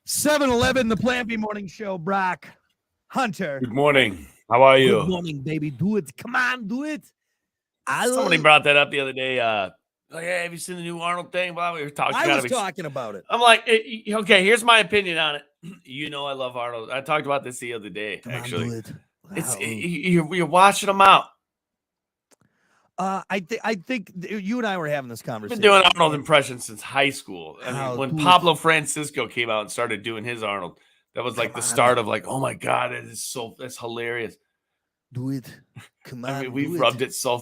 7-Eleven, the Plan B Morning Show. Brock, Hunter. Good morning. How are you? Good morning, baby. Do it. Come on, do it. Somebody brought that up the other day. Like, hey, have you seen the new Arnold thing? Well, we were talking. I was talking about it. I'm like, okay, here's my opinion on it. You know, I love Arnold. I talked about this the other day. Come actually, on, do it. It's you're watching them out. I think you and I were having this I've conversation. been doing Arnold impressions since high school. I mean, when Pablo Francisco came out and started doing his Arnold, that was like the start of like, oh my God, that's hilarious. Do it. Come on. I mean, we've rubbed it so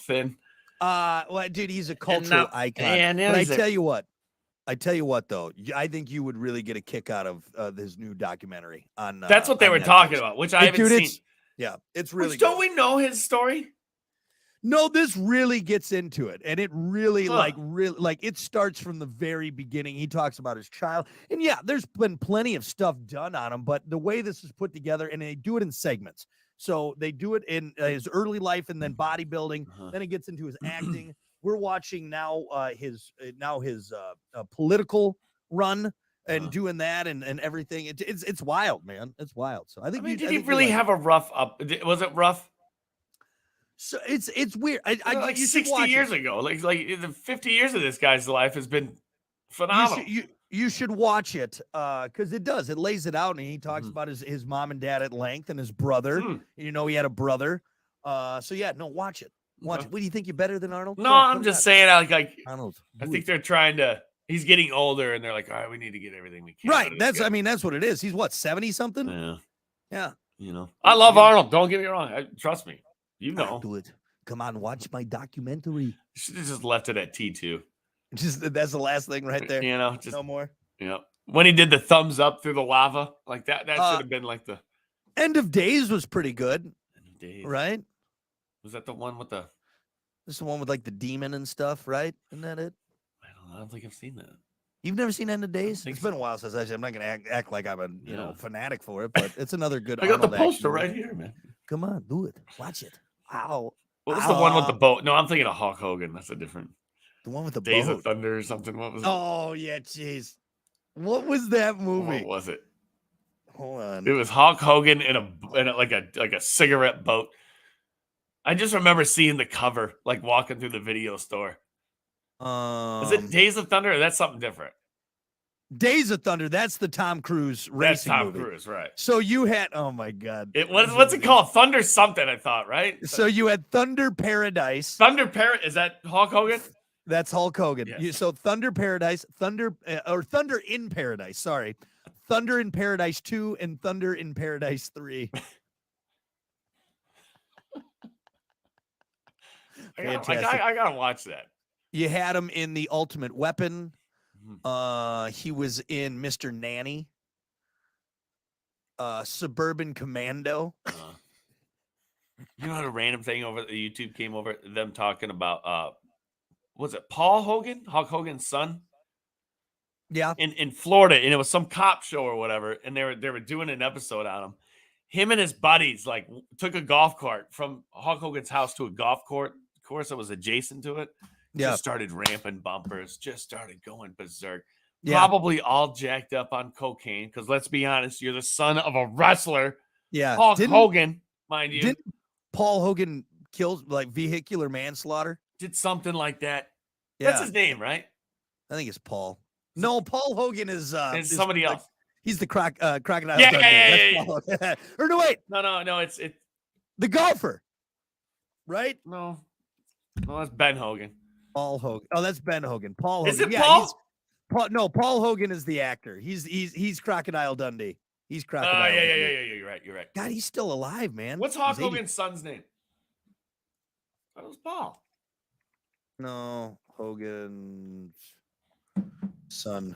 thin. Well, dude, he's a cultural icon. But I tell you what, though, I think you would really get a kick out of his new documentary on. That's what they were talking about, which I haven't seen. It's really. Don't we know his story? No, this really gets into it, and it really it starts from the very beginning. He talks about his child, and there's been plenty of stuff done on him, but the way this is put together, and they do it in segments. So they do it in his early life, and then bodybuilding. Then it gets into his acting. We're watching now his political run and doing that and everything. It's wild, man. It's wild. So I think. Did he really have a rough up? Was it rough? So it's weird. Like 60 years ago, like the 50 years of this guy's life has been phenomenal. You should watch it because it does. It lays it out, and he talks about his mom and dad at length and his brother. You know, he had a brother. Watch it. Watch it. What do you think? You're better than Arnold? No, I'm just saying. Like Arnold. I think they're trying to. He's getting older, and they're like, all right, we need to get everything we can. Right. That's what it is. He's what, 70 something? Yeah. Yeah. You know, I love Arnold. Don't get me wrong. Trust me. You know. Do it. Come on, watch my documentary. You should have just left it at T2. That's the last thing right there. You know, just no more. Yeah. When he did the thumbs up through the lava, like that should have been like the End of Days was pretty good. End of Days. Right? Was that the one with the This is the one with like the demon and stuff, right? Isn't that it? I don't think I've seen that. You've never seen End of Days? It's been a while since I'm not gonna act like I'm a fanatic for it, but it's another good. I got the poster right here, man. Come on, do it. Watch it. Wow. What was the one with the boat? No, I'm thinking of Hulk Hogan. That's a different. The one with the Days boat. of Thunder or something. What was it? Oh yeah, jeez. What was that movie? What was it? Hold on. It was Hulk Hogan in a cigarette boat. I just remember seeing the cover, like walking through the video store. Is it Days of Thunder or that's something different? Days of Thunder, that's the Tom Cruise racing movie. That's Tom Cruise, right. So you had, oh my God. What's it called? Thunder something, I thought, right? So you had Thunder Paradise. Is that Hulk Hogan? That's Hulk Hogan. Yes. So Thunder Paradise, Thunder in Paradise, sorry. Thunder in Paradise 2 and Thunder in Paradise 3. I gotta watch that. You had him in The Ultimate Weapon. He was in Mr. Nanny, Suburban Commando. You know, had a random thing over the YouTube came over them talking about was it Paul Hogan, Hulk Hogan's son? Yeah, in Florida, and it was some cop show or whatever, and they were doing an episode on him. Him and his buddies like took a golf cart from Hulk Hogan's house to a golf course that was adjacent to it. Yeah. Just started ramping bumpers, just started going berserk. Yeah. Probably all jacked up on cocaine, because let's be honest, you're the son of a wrestler. Yeah. Hulk Hogan, mind you. Didn't Paul Hogan kill like vehicular manslaughter? Did something like that. Yeah. That's his name, right? I think it's Paul. No, Paul Hogan is somebody else. He's the crocodile. Yeah. Or no, wait. No, it's the golfer. Right? No, that's Ben Hogan. Paul Hogan. Oh, that's Ben Hogan. Paul Hogan. Is it Paul? No, Paul Hogan is the actor. He's Crocodile Dundee. He's Crocodile. Oh, Dundee. Yeah. You're right. God, he's still alive, man. What's Hulk Hogan's son's name? That was Paul. No, Hogan's son.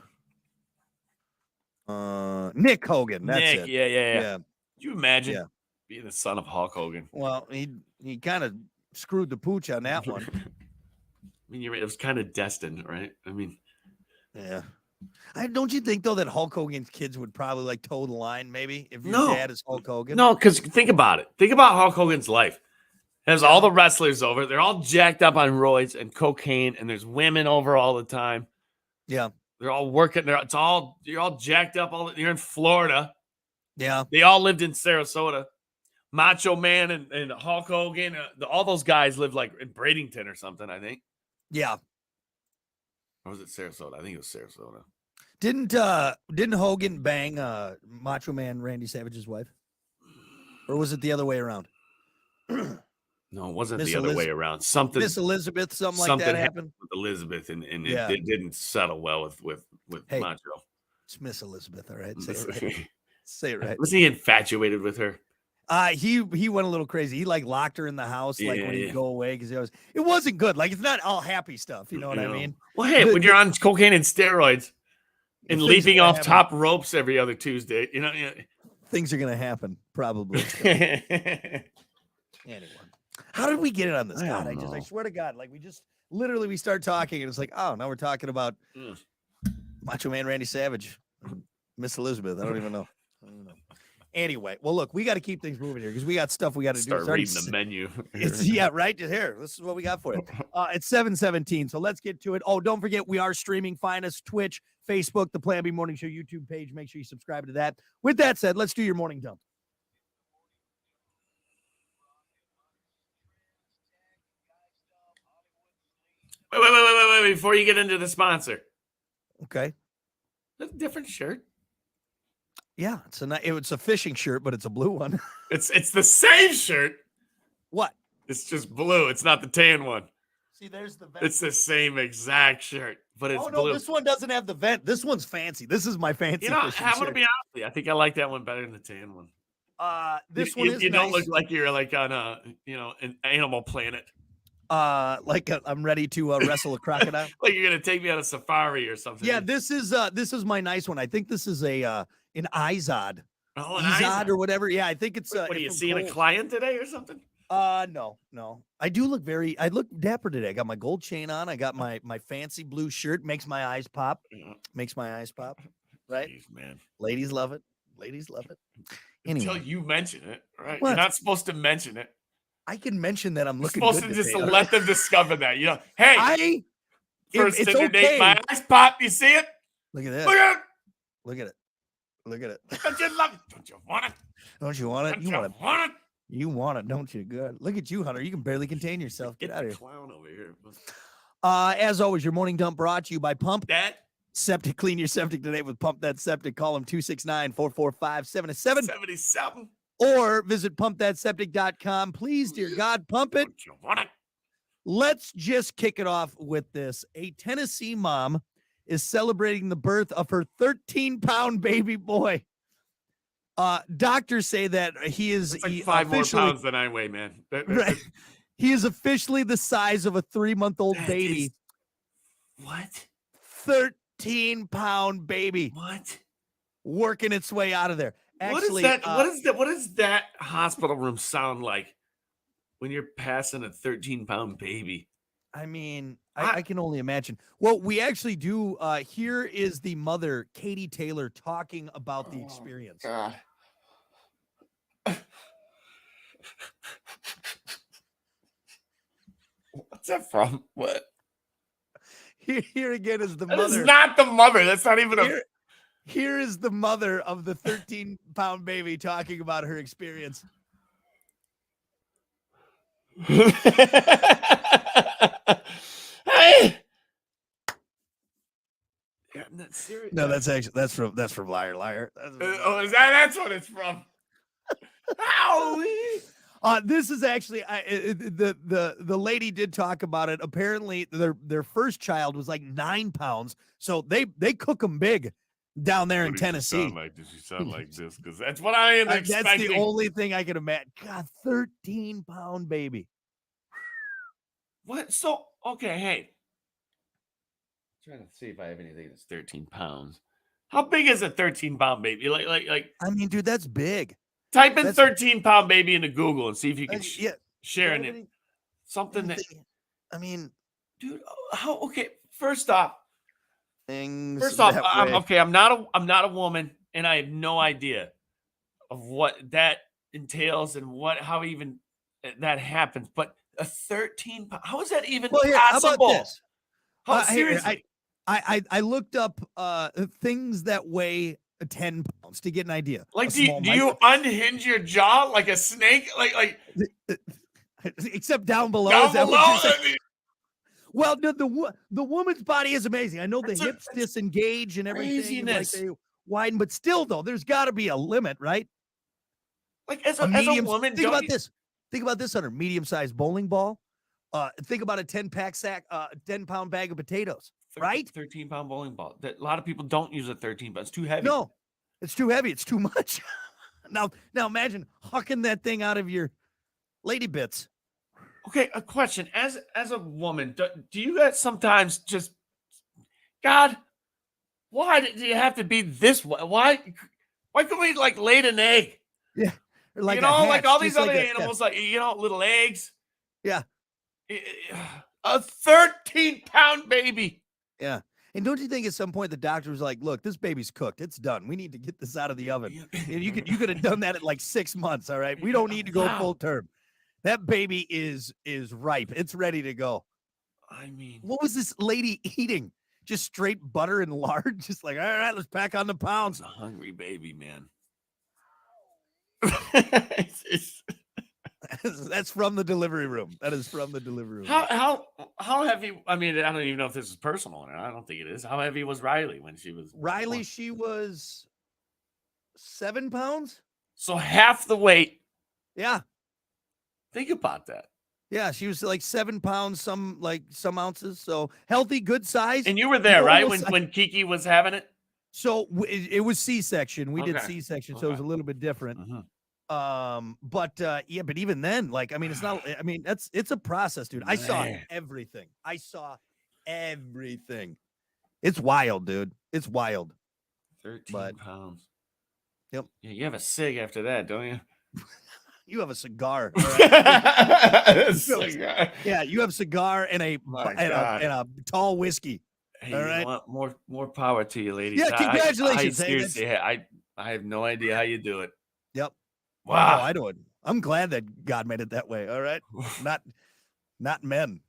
Nick Hogan. That's Nick, it. Yeah. Could you imagine being the son of Hulk Hogan? Well, he kind of screwed the pooch on that one. I mean, it was kind of destined, right? I mean, yeah. Don't you think though that Hulk Hogan's kids would probably like toe the line, maybe if your dad is Hulk Hogan? No, because think about it. Think about Hulk Hogan's life. There's all the wrestlers over. They're all jacked up on roids and cocaine, and there's women over all the time. Yeah. They're all working there. You're all jacked up. You're in Florida. Yeah. They all lived in Sarasota. Macho Man and Hulk Hogan. All those guys lived like in Bradenton or something, I think. Yeah. Or was it Sarasota? I think it was Sarasota. Didn't Hogan bang Macho Man Randy Savage's wife? Or was it the other way around? No, it wasn't the other way around. Something Miss Elizabeth, something like that happened with Elizabeth, and Yeah. it didn't settle well with Hey. Macho. It's Miss Elizabeth, all right? Say it right. Say it right. Was he infatuated with her? He went a little crazy. He like locked her in the house like when he'd go away because it wasn't good. Like it's not all happy stuff. You know what I mean? Well, hey, when you're on cocaine and steroids and things leaping are gonna off happen. top ropes every other Tuesday, Things are gonna happen probably. Anyway, how did we get it on this? God, I swear to God, like we start talking and it's like, oh, now we're talking about Macho Man Randy Savage, Miss Elizabeth. I don't even know. Anyway, well, look, we got to keep things moving here because we got stuff we got to do. Start reading the menu. Right. Just here. This is what we got for you. It's 7:17. So let's get to it. Oh, don't forget, we are streaming. Find us Twitch, Facebook, the Plan B Morning Show YouTube page. Make sure you subscribe to that. With that said, let's do your morning dump. Wait. Before you get into the sponsor. Okay. That's a different shirt. Yeah, it's a fishing shirt, but it's a blue one. It's the same shirt. What? It's just blue. It's not the tan one. See, there's the vent. It's the same exact shirt, but it's blue. This one doesn't have the vent. This one's fancy. This is my fancy. I'm fishing going to shirt. be honest with you. I think I like that one better than the tan one. This one is you don't nice. look like you're like on an Animal Planet. I'm ready to wrestle a crocodile. Like you're gonna take me on a safari or something. Yeah, this is my nice one. I think this is an Izod. Oh, an Izod or whatever. Yeah, I think it's. What are you seeing a client today or something? No. I look dapper today. I got my gold chain on. I got my fancy blue shirt. Makes my eyes pop. Makes my eyes pop. Right, Jeez, man. Ladies love it. Anyway. Until you mention it, right? What? You're not supposed to mention it. I can mention that I'm You're looking supposed good to just today. let them discover that. Hey, first it's Tinder okay. date, my eyes pop. You see it? Look at this. Look at it. Look at it. Don't you love it? Don't you want it? Don't you want it? Don't you want it? You want it, don't you? Good. Look at you, Hunter. You can barely contain yourself. Get out of here. Clown over here. As always, your morning dump brought to you by Pump That Septic. Clean your septic today with Pump That Septic. Call them 269-445-7777 77. or visit pumpthatseptic.com. Please, dear God, pump it. Don't you want it? Let's just kick it off with this. A Tennessee mom is celebrating the birth of her 13-pound baby boy. Doctors say that he is That's like 5 more pounds than I weigh, man. Right. He is officially the size of a 3-month-old baby. What? 13-pound baby. What? Working its way out of there. Actually, what does that hospital room sound like when you're passing a 13-pound baby? I mean, I can only imagine. Well, we actually do. Here is the mother, Katie Taylor, talking about the experience. God. What's that from? What? Here again is the That mother. is not the mother. That's not even a. Here is the mother of the 13-pound baby talking about her experience. Hey! Yeah, I'm not serious. No, that's from Liar Liar. That's what it's from. Owie! This is actually the lady did talk about it. Apparently, their first child was like 9 pounds, so they cook them big down there in Tennessee. Does she sound like this? Because that's what I am expecting. That's the only thing I can imagine. God, 13-pound baby. What? So okay, hey. I'm trying to see if I have anything that's 13 pounds. How big is a 13-pound baby? Like. I mean, dude, that's big. Type in 13-pound baby into Google and see if you can share it. Something that. I mean, dude, how? Okay, first off, I'm not a woman, and I have no idea of what that entails and how even that happens. But a 13-pound, how is that even possible? How about this? Seriously? I looked up things that weigh 10 pounds to get an idea. Like, A do small you unhinge your jaw like a snake? Like except down below. down Is that below? what you're saying? I mean, Well, the woman's body is amazing. I know the That's a- hips that's disengage and everything, and like craziness. they widen, but still, though, there's got to be a limit, right? Like as A a medium. woman, Think don't about you, this. Think about this, Hunter. Medium-sized bowling ball. Think about a 10-pack sack, 10-pound bag of potatoes, right? 13-pound bowling ball. That a lot of people don't use a 13, but it's too heavy. No, it's too heavy. It's too much. Now imagine hucking that thing out of your lady bits. Okay, a question. As a woman, do you guys sometimes just God, why do you have to be this way? Why can't we like lay an egg? Yeah, or like You a know, like hatch, all just these like other a animals, like little eggs. yeah. A 13-pound baby. Yeah. And don't you think at some point the doctor was like, look, this baby's cooked. It's done. We need to get this out of the oven. And you could have done that at like 6 months. All right. We don't need to go Wow. full term. That baby is ripe. It's ready to go. I mean, What was this lady eating? Just straight butter and lard? Just like, all right, let's pack on the it's pounds. a hungry baby, man. That's from the delivery room. That is from the delivery room. How heavy? I mean, I don't even know if this is personal or not. I don't think it is. How heavy was Riley when she was Riley, born? she was 7 pounds. So half the weight. Yeah. Think about that. Yeah, she was like 7 pounds, some ounces. So healthy, good size. And you were there, right? Normal When Kiki was having it? So it was C-section. We did Okay. C-section, so it was a little bit different. But yeah, but even then, like, I mean, it's not. I mean, it's a process, dude. I saw Man. everything. It's wild, dude. It's wild. 13 pounds. Yep. Yeah, you have a cig after that, don't you? You have a cigar. All right? Cigar. Yeah, you have a cigar and a tall whiskey. Hey, all you right. know what? More power to you, ladies. Yeah, congratulations. Hey, Seriously, I have no idea how you do it. Yep. Wow. Oh, I do it. I'm glad that God made it that way. All right. Not men.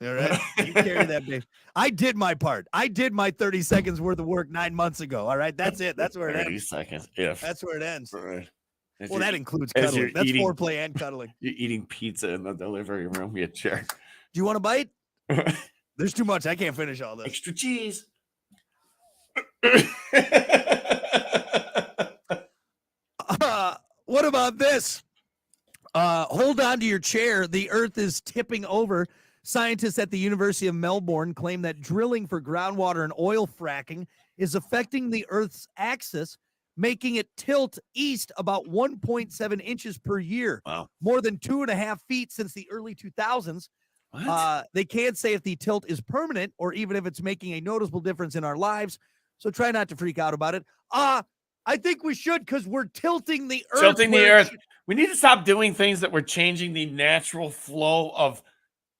All right. You carry that baby. I did my part. I did my 30 seconds worth of work 9 months ago. All right. That's it. That's where it 30 ends. seconds. That's where it ends. Right. Well, that includes cuddling. That's foreplay and cuddling. You're eating pizza in the delivery room. You jerk. Do you want a bite? There's too much. I can't finish all this. Extra cheese. What about this? Hold on to your chair. The Earth is tipping over. Scientists at the University of Melbourne claim that drilling for groundwater and oil fracking is affecting the Earth's axis, making it tilt east about 1.7 inches per year. Wow. More than 2.5 feet since the early 2000s. They can't say if the tilt is permanent or even if it's making a noticeable difference in our lives. So try not to freak out about it. I think we should, because we're tilting the Earth. Tilting the Earth. We need to stop doing things that we're changing the natural flow of,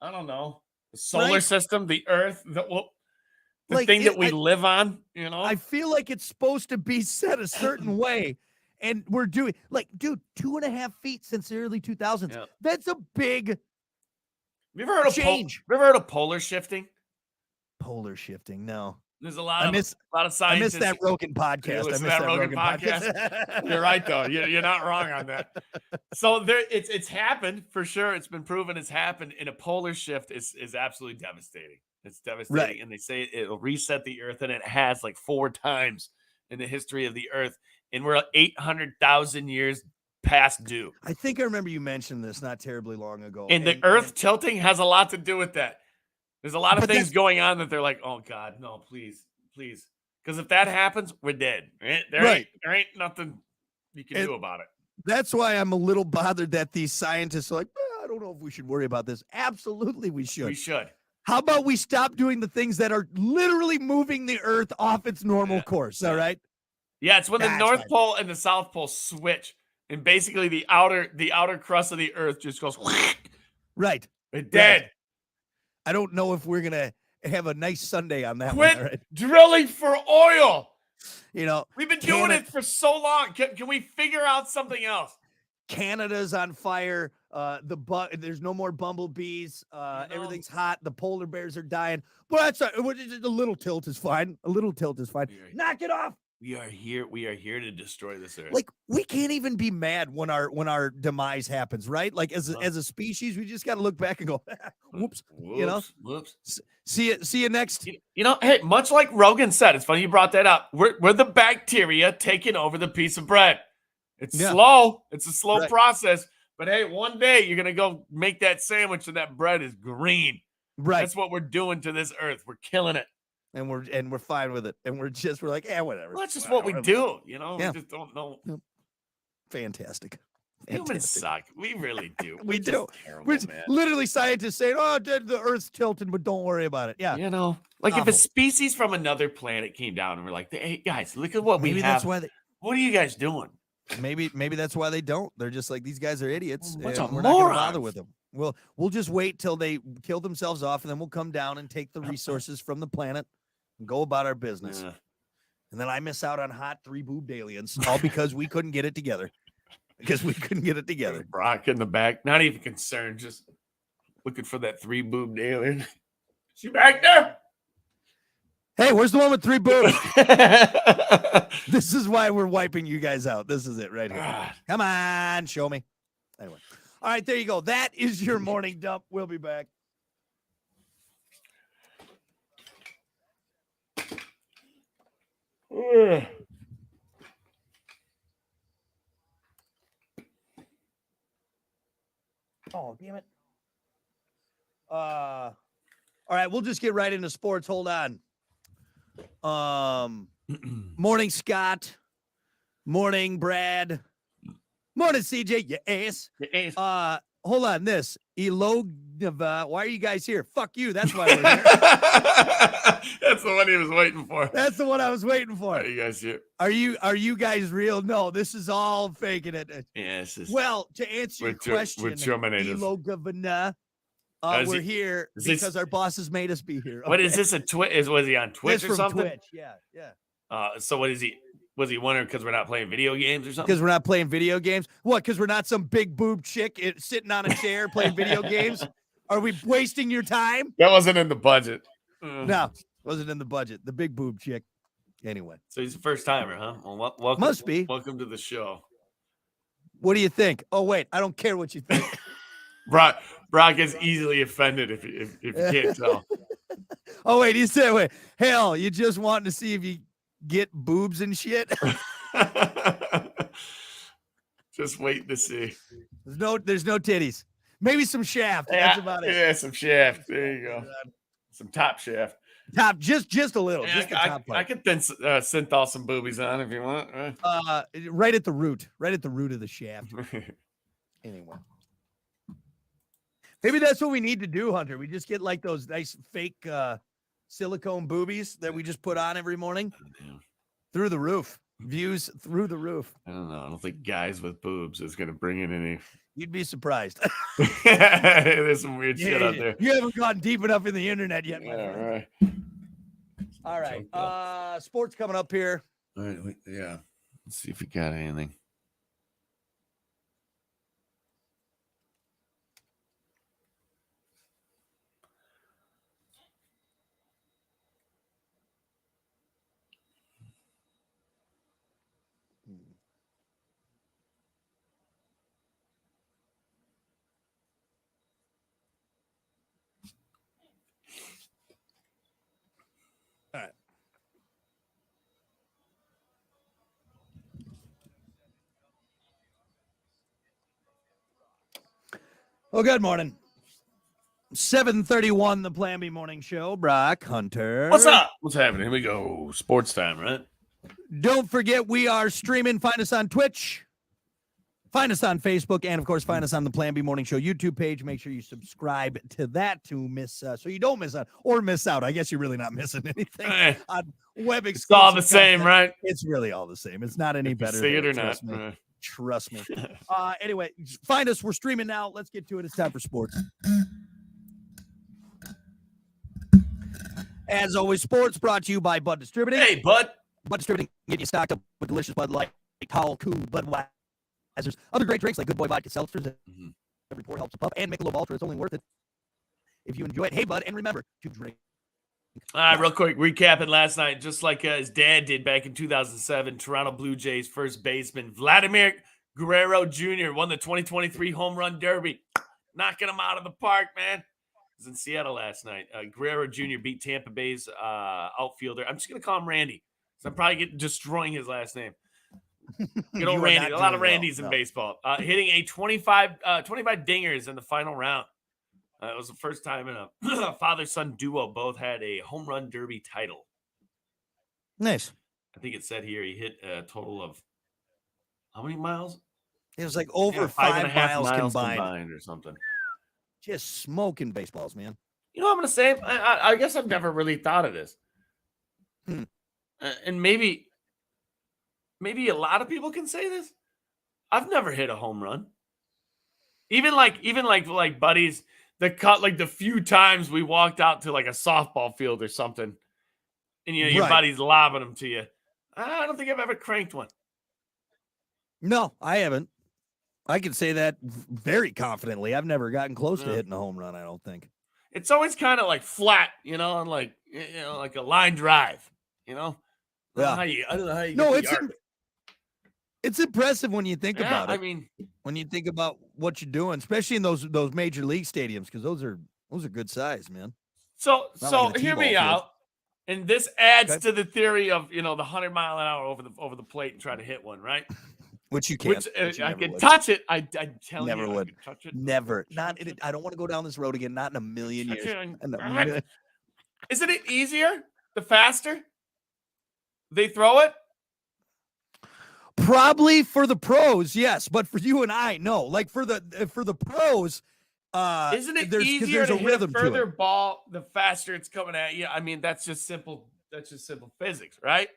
I don't know, the solar system, the Earth, the thing that we live on, you know? I feel like it's supposed to be set a certain way. And we're doing, like, dude, 2.5 feet since the early 2000s. Yeah. That's a big Have you ever heard of change. Have you ever heard of polar shifting? Polar shifting, no. There's a lot of scientists. I missed that Rogan podcast. I missed that Rogan podcast. You're right, though. You're not wrong on that. So it's happened for sure. It's been proven it's happened. And a polar shift is absolutely devastating. It's devastating. Right. And they say it'll reset the Earth, and it has like 4 times in the history of the Earth. And we're 800,000 years past due. I think I remember you mentioned this not terribly long ago. And the Earth tilting has a lot to do with that. There's a lot of things going on that they're like, oh, God, no, please. Because if that happens, we're dead. There ain't nothing you can do about it. That's why I'm a little bothered that these scientists are like, I don't know if we should worry about this. Absolutely, we should. We should. How about we stop doing the things that are literally moving the Earth off its normal course, all right? Yeah, it's when the North Pole and the South Pole switch. And basically the outer crust of the Earth just goes right. It's dead. Right. I don't know if we're gonna have a nice Sunday on that Quit one. Right? drilling for oil. You know, we've been doing it for so long. Can we figure out something else? Canada's on fire. There's no more bumblebees. Everything's hot. The polar bears are dying. But that's a little tilt is fine. A little tilt is fine. Knock it off. We are here. We are here to destroy this earth. Like, we can't even be mad when our demise happens, right? Like, as a species, we just got to look back and go, whoops, whoops. See you next. Hey, much like Rogan said, it's funny you brought that up. We're the bacteria taking over the piece of bread. It's slow. It's a slow process. But hey, one day you're gonna go make that sandwich and that bread is green. Right. That's what we're doing to this earth. We're killing it. And we're fine with it. And we're like, whatever. Well, that's just what we do, Yeah. We just don't know. Fantastic. Humans suck. We really do. We do. Terrible, We're man. literally scientists saying, "Oh, the Earth's tilting, but don't worry about it." Yeah. Like if a species from another planet came down and we're like, "Hey guys, look at what we have." That's why what are you guys doing? Maybe that's why they don't. They're just like, these guys are idiots. Bunch And of we're not going to bother morons. with them. We'll just wait till they kill themselves off, and then we'll come down and take the resources from the planet and go about our business. Yeah. And then I miss out on hot 3-boobed aliens, all because we couldn't get it together. Brock in the back, not even concerned, just looking for that 3-boobed alien. She back there? Hey, where's the one with 3 boobs? This is why we're wiping you guys out. This is it right here. God. Come on, show me. Anyway. All right, there you go. That is your morning dump. We'll be back. Oh, damn it. All right, we'll just get right into sports. Hold on. Morning, Scott. Morning, Brad. Morning, CJ. Yes. Hold on. This Elogava. Why are you guys here? Fuck you. That's why we're here. That's the one he was waiting for. That's the one I was waiting for. Are you guys here? Are you guys real? No, this is all faking it. Yes. Well, to answer your question, Elogavana, we're here because our bosses made us be here. Okay? What is this? Was he on Twitch or something? Twitch. Yeah. So what is he? Was he wondering because we're not playing video games or something? Because we're not playing video games? What? Because we're not some big boob chick sitting on a chair playing video games? Are we wasting your time? That wasn't in the budget. No, wasn't in the budget. The big boob chick. Anyway. So he's a first timer, huh? Well, welcome. Must be. Welcome to the show. What do you think? Oh, wait. I don't care what you think. Brock gets easily offended if you can't tell. Oh, wait. You said, wait. Hell, you just wanting to see if you get boobs and shit? Just wait to see. There's no titties. Maybe some shaft. That's about it. Yeah, some shaft. There you go. Some top shaft. Top, just a little. Yeah, just the top part. I could then synthol some boobies on if you want. Right? Right at the root of the shaft. Anyway. Maybe that's what we need to do, Hunter. We just get like those nice fake silicone boobies that we just put on every morning. Through the roof. Views through the roof. I don't know. I don't think guys with boobs is going to bring in any. You'd be surprised. There's some weird shit out there. You haven't gone deep enough in the internet yet. Yeah, right. All right. Sports coming up here. All right. Yeah. Let's see if we got anything. All right. Well, good morning. 7:31, the Plan B Morning Show. Brock, Hunter. What's up? What's happening? Here we go. Sports time, right? Don't forget, we are streaming. Find us on Twitch. Find us on Facebook, and of course, find us on the Plan B Morning Show YouTube page. Make sure you subscribe to that to so you don't miss out or miss out. I guess you're really not missing anything on web exclusive. It's all the same, right? It's really all the same. It's not any better. See it or trust not? Me. Trust me. Anyway, find us. We're streaming now. Let's get to it. It's time for sports. As always, sports brought to you by Bud Distributing. Hey, Bud. Bud Distributing, get you stocked up with delicious Bud Light, Tall, Cool, Bud White. as there's other great drinks like Good Boy Vodka Seltzers. Mm-hmm. Every pour helps a pup, and Michelob Ultra. It's only worth it if you enjoy it. Hey, bud, and remember to drink. All right, real quick, recapping last night, just like his dad did back in 2007, Toronto Blue Jays first baseman Vladimir Guerrero Jr. won the 2023 Home Run Derby, knocking him out of the park, man. It was in Seattle last night. Guerrero Jr. beat Tampa Bay's outfielder. I'm just going to call him Randy, because I'm probably destroying his last name. Good old Randy. A lot of Randys in baseball. Hitting a 25 dingers in the final round. It was the first time in a father-son duo both had a home run derby title. Nice. I think it said here he hit a total of how many miles? It was like over 5 miles combined or something. Just smoking baseballs, man. You know what I'm going to say? I guess I've never really thought of this. And maybe a lot of people can say this. I've never hit a home run. Even like buddies that caught like the few times we walked out to like a softball field or something, and your buddy's lobbing them to you. I don't think I've ever cranked one. No, I haven't. I can say that very confidently. I've never gotten close to hitting a home run, I don't think. It's always kind of like flat, and like like a line drive, I don't know how you No, it's impressive when you think about it. I mean, when you think about what you're doing, especially in those major league stadiums, because those are good size, man. So hear me out, and this adds to the theory of the 100-mile-an-hour over the plate and try to hit one, right? Which you can't. I can touch it. I tell never you, would. I can touch it. Never. Not. I don't want to go down this road again. Not in a million years. Isn't it easier the faster they throw it? Probably for the pros, yes, but for you and I, no. Like for the pros, isn't it easier to hit a further ball the faster it's coming at you? I mean, that's just simple. That's just simple physics, right?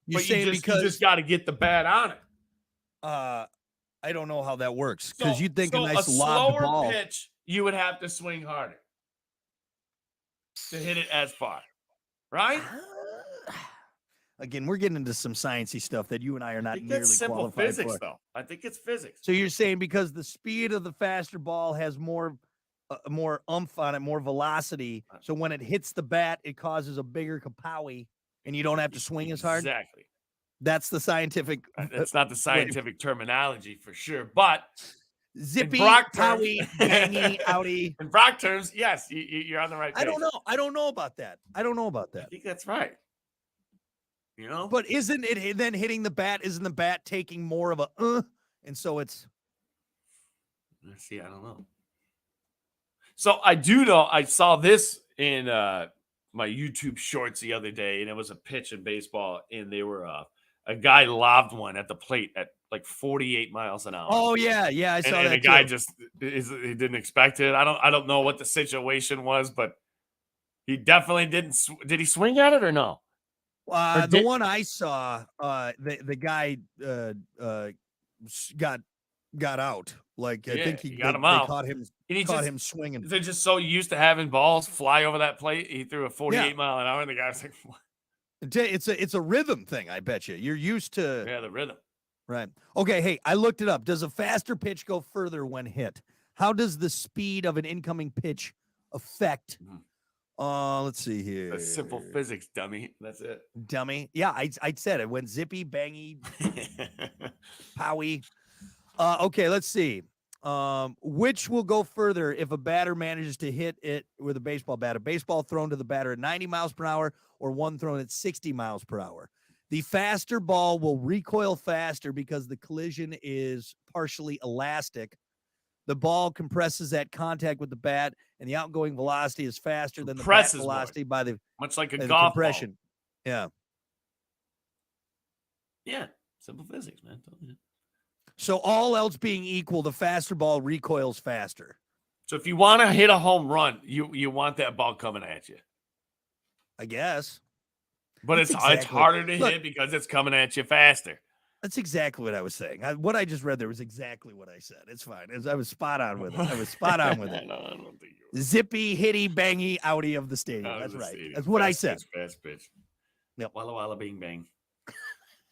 You're saying you just got to get the bat on it. I don't know how that works because you'd think a nice lobbed ball. Slower pitch, you would have to swing harder to hit it as far, right? Again, we're getting into some sciencey stuff that you and I are not nearly simple qualified physics, for. though. I think it's physics. So you're saying because the speed of the faster ball has more oomph on it, more velocity. So when it hits the bat, it causes a bigger kapowie, and you don't have to swing as hard. Exactly. That's the scientific. That's not the scientific terminology for sure, but zippy, powie, bangy, outy. In Brock terms, yes, you're on the right page. I don't know about that. I think that's right. But isn't it then hitting the bat? Isn't the bat taking more of a and so it's? See, I don't know. So I do know. I saw this in my YouTube shorts the other day, and it was a pitch in baseball, and they were a guy lobbed one at the plate at like 48 miles an hour. Oh yeah, I saw that. And the guy he didn't expect it. I don't know what the situation was, but he definitely didn't. Did he swing at it or no? The one I saw, the guy got out. Like I think he got him out. Caught him swinging. They're just so used to having balls fly over that plate. He threw a 48 mile an hour, and the guy was like, what? It's a rhythm thing. I bet you. You're used to the rhythm. Right. Okay. Hey, I looked it up. Does a faster pitch go further when hit? How does the speed of an incoming pitch affect? Let's see here. That's simple physics, dummy. That's it. Dummy. Yeah, I said it. Went zippy, bangy, powie. Okay, let's see. Which will go further if a batter manages to hit it with a baseball bat? A baseball thrown to the batter at 90 miles per hour or one thrown at 60 miles per hour? The faster ball will recoil faster because the collision is partially elastic. The ball compresses at contact with the bat, and the outgoing velocity is faster than the bat velocity by the much like a golf compression. Ball. Yeah, simple physics, man. So all else being equal, the faster ball recoils faster. So if you want to hit a home run, you want that ball coming at you. I guess. But it's harder to hit because it's coming at you faster. That's exactly what I was saying. What I just read there was exactly what I said. It's fine. I was spot on with it. I don't think you were. Zippy, hitty, bangy, outy of the stadium. That's right. Stadium. That's what I said. Fast pitch. Yep. Walla walla bing bang.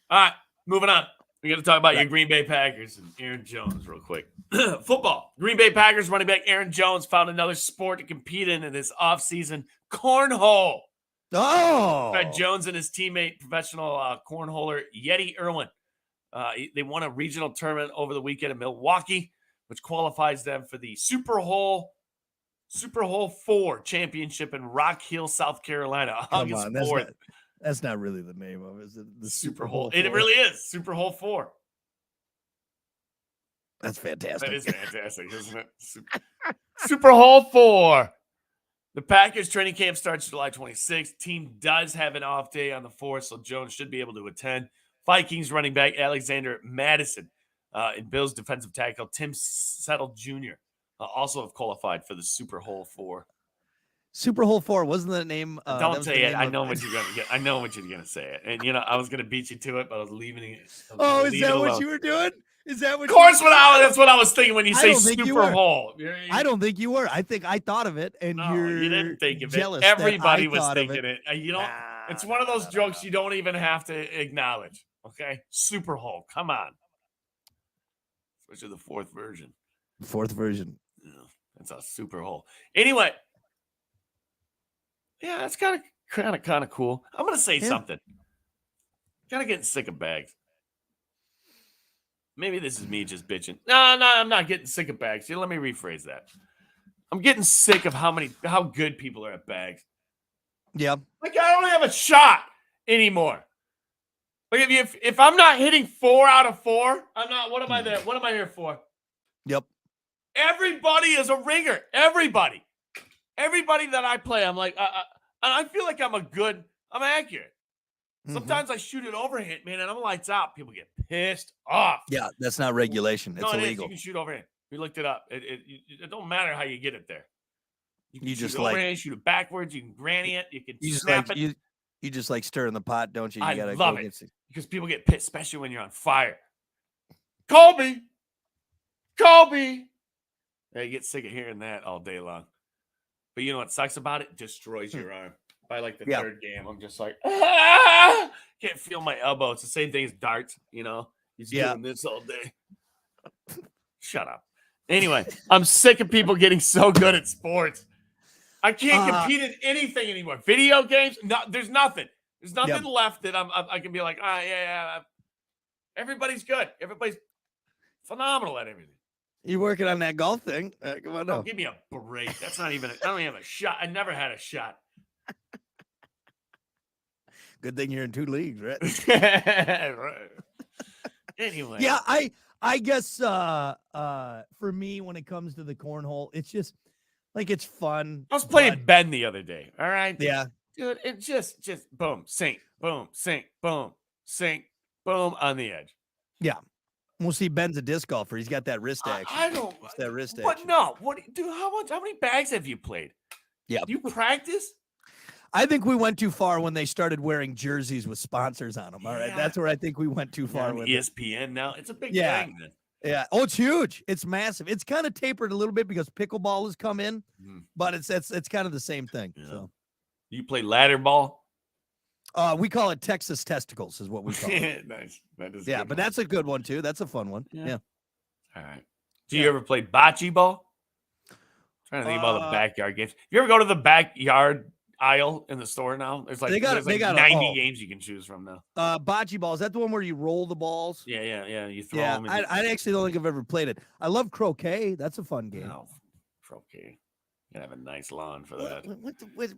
All right, moving on. We got to talk about your Green Bay Packers and Aaron Jones real quick. Football. Green Bay Packers running back Aaron Jones found another sport to compete in this offseason, cornhole. Oh. Jones and his teammate, professional cornholer Yeti Irwin. They won a regional tournament over the weekend in Milwaukee, which qualifies them for the Super Hole 4 championship in Rock Hill, South Carolina. Come on, that's not really the name of it. Is it the Super Hole 4? It really is. Super Hole 4. That's fantastic. That is fantastic, isn't it? Super Hole 4. The Packers training camp starts July 26th. Team does have an off day on the 4th, so Jones should be able to attend. Vikings running back Alexander Madison and Bills defensive tackle Tim Settle Jr. Also have qualified for the Super Hole 4. Super Hole 4 wasn't the name. Don't say it. I know what you're gonna get. I know what you're gonna say. And I was gonna beat you to it, but I was leaving it. Is that what you were doing? Is that what? Of course, that's what I was thinking when you say Super Hole. I don't think you were. I think I thought of it, and you didn't think of jealous it. Everybody was thinking it. It's one of those jokes you don't even have to acknowledge. Okay, Super Hole. Come on. Especially the 4th version. Fourth version. Yeah, that's a Super Hole. Anyway. Yeah, that's kind of cool. I'm gonna say something. Kind of getting sick of bags. Maybe this is me just bitching. No, I'm not getting sick of bags. Let me rephrase that. I'm getting sick of how good people are at bags. Yeah. Like I don't have a shot anymore. Like if I'm not hitting 4 out of 4, I'm not. What am I there? What am I here for? Yep. Everybody is a ringer. Everybody that I play, I'm like, I feel like I'm accurate. Sometimes I shoot it overhand, man, and I'm lights out. People get pissed off. Yeah, that's not regulation. It's illegal. You can shoot overhand. We looked it up. It don't matter how you get it there. You can just shoot overhand, shoot it backwards. You can granny it. You can snap it. You just like stirring the pot, don't you? I love it because people get pissed, especially when you're on fire. Kobe. Yeah, you get sick of hearing that all day long. But you know what sucks about it? Destroys your arm. By like the 3rd game, I'm just like, can't feel my elbow. It's the same thing as darts, He's doing this all day. Shut up. Anyway, I'm sick of people getting so good at sports. I can't compete in anything anymore. Video games, no, there's nothing. There's nothing left that I can be like, yeah. Everybody's good. Everybody's phenomenal at everything. You're working on that golf thing. Come on, give me a break. That's not even. I don't even have a shot. I never had a shot. Good thing you're in 2 leagues, right? Right. Anyway. Yeah, I guess for me, when it comes to the cornhole, it's just like it's fun. I was playing Ben the other day. All right. Yeah. Dude, it just boom, sink, boom, sink, boom, sink, boom on the edge. Yeah. We'll see. Ben's a disc golfer. He's got that wrist action. I don't. It's that wrist action. But no. Dude, how many bags have you played? Yeah. Do you practice? I think we went too far when they started wearing jerseys with sponsors on them. All right. That's where I think we went too far with ESPN now. It's a big thing. Then. Yeah. Oh, it's huge. It's massive. It's kind of tapered a little bit because pickleball has come in, but it's kind of the same thing. Yeah. So you play ladder ball? We call it Texas testicles is what we call it. Nice. That is but that's a good one too. That's a fun one. Yeah. All right. Do you ever play bocce ball? I'm trying to think about the backyard games. You ever go to the backyard aisle in the store now? There's like, they got 90 games you can choose from now. Bocce ball, is that the one where you roll the balls? Yeah. You throw them. I actually don't think I've ever played it. I love croquet. That's a fun game. No, croquet. You gotta have a nice lawn for that. What?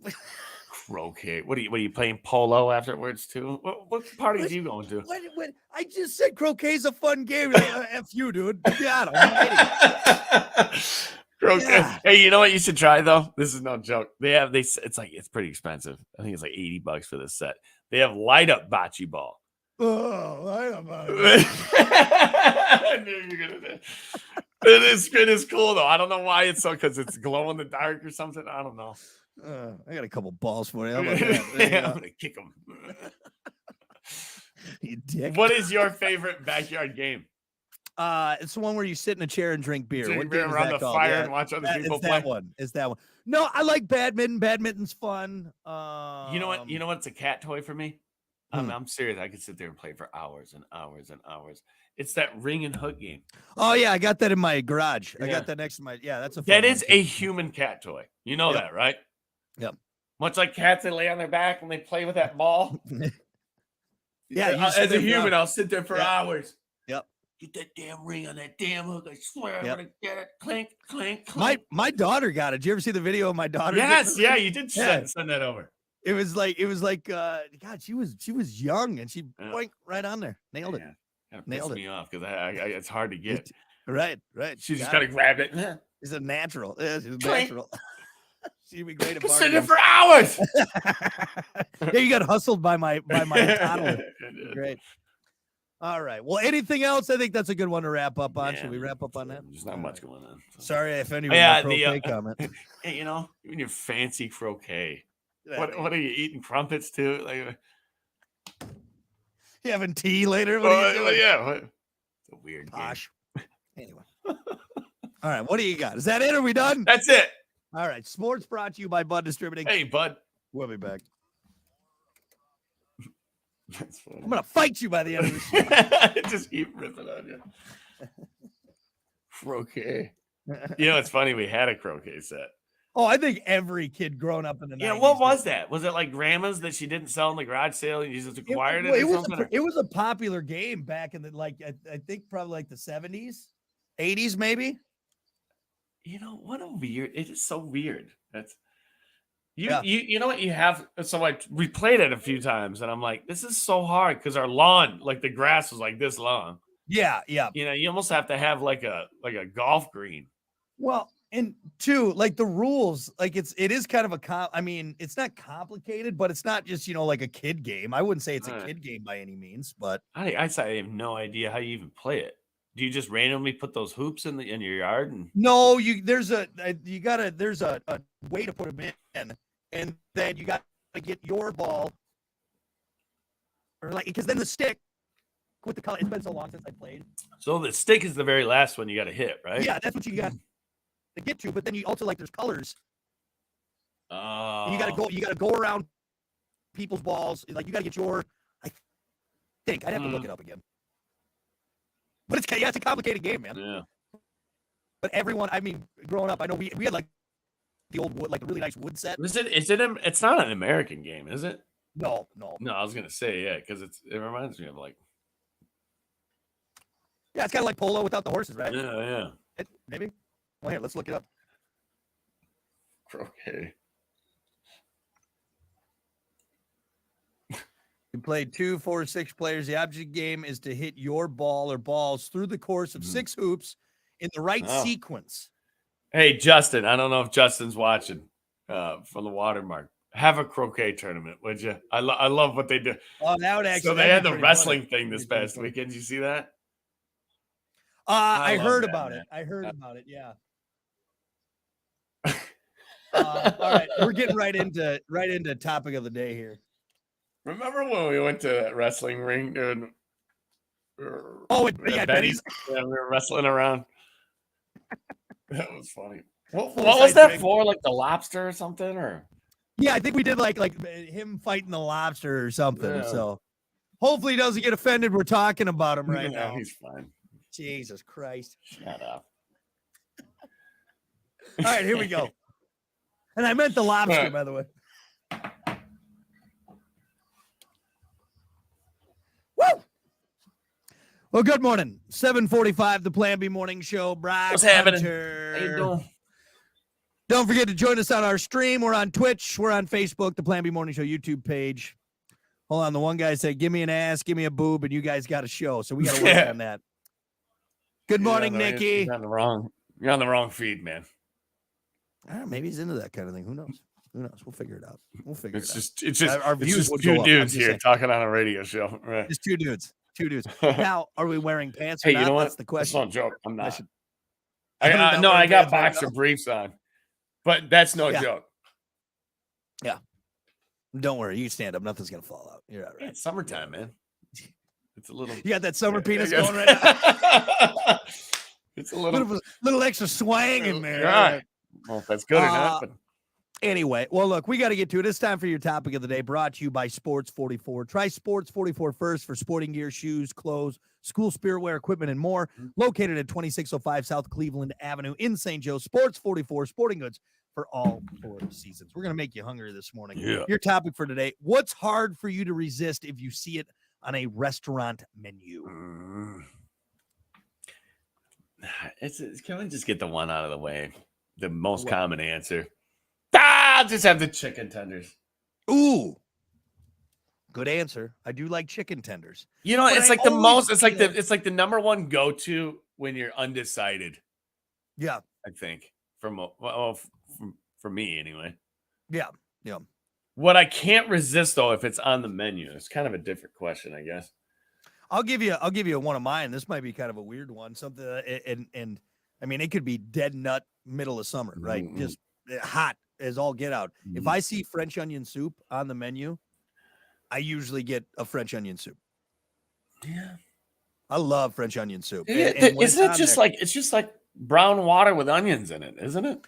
Croquet. What are you playing polo afterwards too? What parties are you going to? What? I just said croquet's a fun game. F you, dude. God almighty. Croquet. Yeah. Hey, you know what you should try though? This is no joke. It's pretty expensive. I think it's like $80 for this set. They have light up bocce ball. Oh, light up bocce. I knew you were gonna do. It is cool though. I don't know why it's so, because it's glow in the dark or something. I don't know. I got a couple balls for you. How about that? I'm gonna kick them. You dick. What is your favorite backyard game? It's the one where you sit in a chair and drink beer. What game around the fire and watch other people play. It's that one. No, I like badminton. Badminton's fun. You know what? It's a cat toy for me. I'm serious. I could sit there and play for hours and hours and hours. It's that ring and hook game. Oh yeah, I got that in my garage. I Yeah. got that next to my. Yeah, that's a. That fun is one, too. a human cat toy. You know Yep. that, right? Yep. Much like cats, they lay on their back and they play with that ball. Yeah, you As sit a there for human, hours. I'll sit there for Yeah. hours. Yep. Get that damn ring on that damn hook. I swear I'm Yep. gonna get it. Clink, clink, clink. My daughter got it. Did you ever see the video of my daughter? Yes, yeah, you did Yeah. send that over. It was like God, she was young and she Yeah. boink right on there. Nailed it. Yeah. Kind of Nailed pissed me off because it's hard to get. Right. She just Got gotta it. grab it. She's a natural. Yeah, she's a Clink. natural. She'd be great at Could sit there bargaining. for hours. Yeah, you got hustled by my toddler. I did. Great. All right. Well, anything else? I think that's a good one to wrap up on. Yeah, Should we wrap up on that? There's not much going on. So. Sorry if any Yeah, croquet comment. Hey, you know, even your fancy croquet. Yeah, What are you eating? Crumpets too? Like, you having tea later? What are you doing? yeah. What? It's a weird game. Posh. Anyway. All right. What do you got? Is that it? Are we done? That's it. All right. Sports brought to you by Bud Distributing. Hey, bud. We'll be back. That's funny. I'm gonna fight you by the end of the show. Just keep ripping on you. Croquet. You know, it's funny. We had a croquet set. Oh, I think every kid growing up in the 90s. Yeah, what was that? Was it like grandma's that she didn't sell in the garage sale and you just acquired it? It was a popular game back in the I think probably like the 70s, 80s maybe. You know what a weird. It is so weird. That's Yeah. you know what you have. So we played it a few times and I'm like, this is so hard because our lawn, like the grass was like this long. Yeah. You know, you almost have to have like a golf green. Well, and two, like the rules, like it is kind of I mean, it's not complicated, but it's not just, like a kid game. I wouldn't say it's a kid game by any means, but I have no idea how you even play it. Do you just randomly put those hoops in your yard? And no, there's a way to put them in, and then you got to get your ball, or because then the stick with the color. It's been so long since I played. So the stick is the very last one you got to hit, right? Yeah, that's what you got to get to. But then you also there's colors. Oh, You got to go around people's balls. Like you got to get your. I think I'd have to look it up again. But it's a complicated game, man. Yeah. But everyone, I mean, growing up, I know we had like the old wood, like a really nice wood set. Is it? It's not an American game, is it? No. No, I was gonna say yeah, because it reminds me of like. Yeah, it's kind of like polo without the horses, right? Yeah. Maybe. Well, here, let's look it up. Croquet. You play 2, 4, 6 players. The object game is to hit your ball or balls through the course of 6 hoops in the right sequence. Hey, Justin, I don't know if Justin's watching from the Watermark. Have a croquet tournament, would you? I love what they do. Oh, that would actually. So they had the wrestling thing this past weekend. Did you see that? I heard about it. I heard about it. Yeah. All right, we're getting right into topic of the day here. Remember when we went to that wrestling ring, dude? Betty's. Yeah, we were wrestling around. That was funny. What was that for? Like the lobster or something, or? Yeah, I think we did like him fighting the lobster or something. Yeah. So hopefully he doesn't get offended. We're talking about him right now. He's fine. Jesus Christ! Shut up. All right, here we go. And I meant the lobster, by the way. Woo! Well, good morning. 7:45, the Plan B Morning Show. Brock What's happening? Hunter. How you doing? Don't forget to join us on our stream. We're on Twitch. We're on Facebook, the Plan B Morning Show YouTube page. Hold on. The one guy said, give me an ass, give me a boob, and you guys got a show. So we got to work on that. Good morning, Nikki. You're on the wrong feed, man. Maybe he's into that kind of thing. Who knows? We'll figure it out. It's just our views it's just two dudes here talking on a radio show. Right. It's two dudes. Now, are we wearing pants? Or hey, you know what? That's the question. That's no joke. I'm not. I got boxer briefs on, but that's no joke. Yeah. Don't worry. You can stand up. Nothing's gonna fall out. You're all right. It's summertime, man. It's a little. You got that summer penis going right now. It's a little extra swang in there. Right. Well, if that's good or not. But... Anyway, well, look, we got to get to it. It's time for your topic of the day, brought to you by Sports 44. Try Sports 44 first for sporting gear, shoes, clothes, school spirit wear, equipment, and more. Located at 2605 South Cleveland Avenue in St. Joe. Sports 44, sporting goods for all 4 seasons. We're going to make you hungry this morning. Yeah. Your topic for today, what's hard for you to resist if you see it on a restaurant menu? Can we just get the one out of the way? The most What? common answer. I'll just have the chicken tenders. Ooh. Good answer. I do like chicken tenders. You know, But it's I like the always most, it's like feel- the number one go-to when you're undecided, Yeah. I think. For me anyway. Yeah. Yeah. What I can't resist though, if it's on the menu, it's kind of a different question, I guess. I'll give you one of mine. This might be kind of a weird one. Something and I mean, it could be dead nut middle of summer, right? Mm-hmm. Just hot as all get out. If I see French onion soup on the menu, I usually get a French onion soup. Yeah. I love French onion soup. Isn't it just like it's just like brown water with onions in it, isn't it?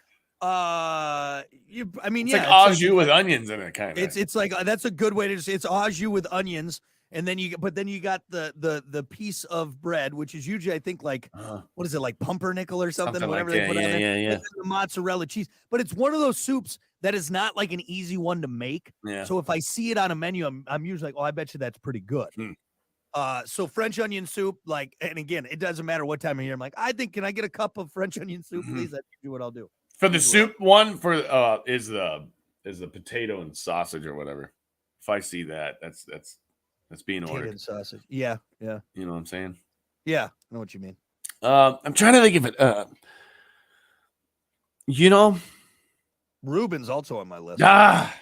I mean, It's yeah, like au jus with onions in it, kind of. it's like that's a good way to say it's au jus with onions. And then you got the piece of bread, which is usually, I think, like, what is it, like pumpernickel or something whatever they put on there. Yeah. And then the mozzarella cheese. But it's one of those soups that is not like an easy one to make. Yeah. So if I see it on a menu, I'm usually like, oh, I bet you that's pretty good. So French onion soup, like, and again, it doesn't matter what time of year. I'm like, can I get a cup of French onion soup, please? That's usually what I'll do. For the soup one, is the potato and sausage or whatever. If I see that, that's being Potato ordered. and sausage. Yeah. You know what I'm saying? Yeah. I know what you mean. I'm trying to think of it. Reuben's also on my list. Ah,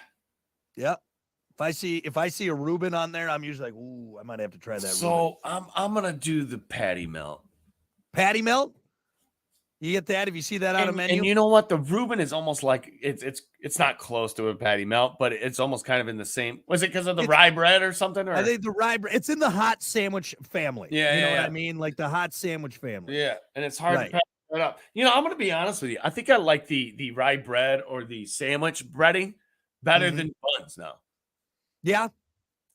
Yeah. If I see a Reuben on there, I'm usually like, ooh, I might have to try that. so I'm gonna do the patty melt. Patty melt? You get that if you see that on a menu? And you know what? The Reuben is almost like it's not close to a patty melt, but it's almost kind of in the same. Was it because of the rye bread or something? Or? I think the rye bread. It's in the hot sandwich family. Yeah, you know yeah, what yeah. I mean? Like the hot sandwich family. Yeah, and it's hard Right. to pass that up. I'm gonna be honest with you. I think I like the rye bread or the sandwich breading better than buns now. Yeah.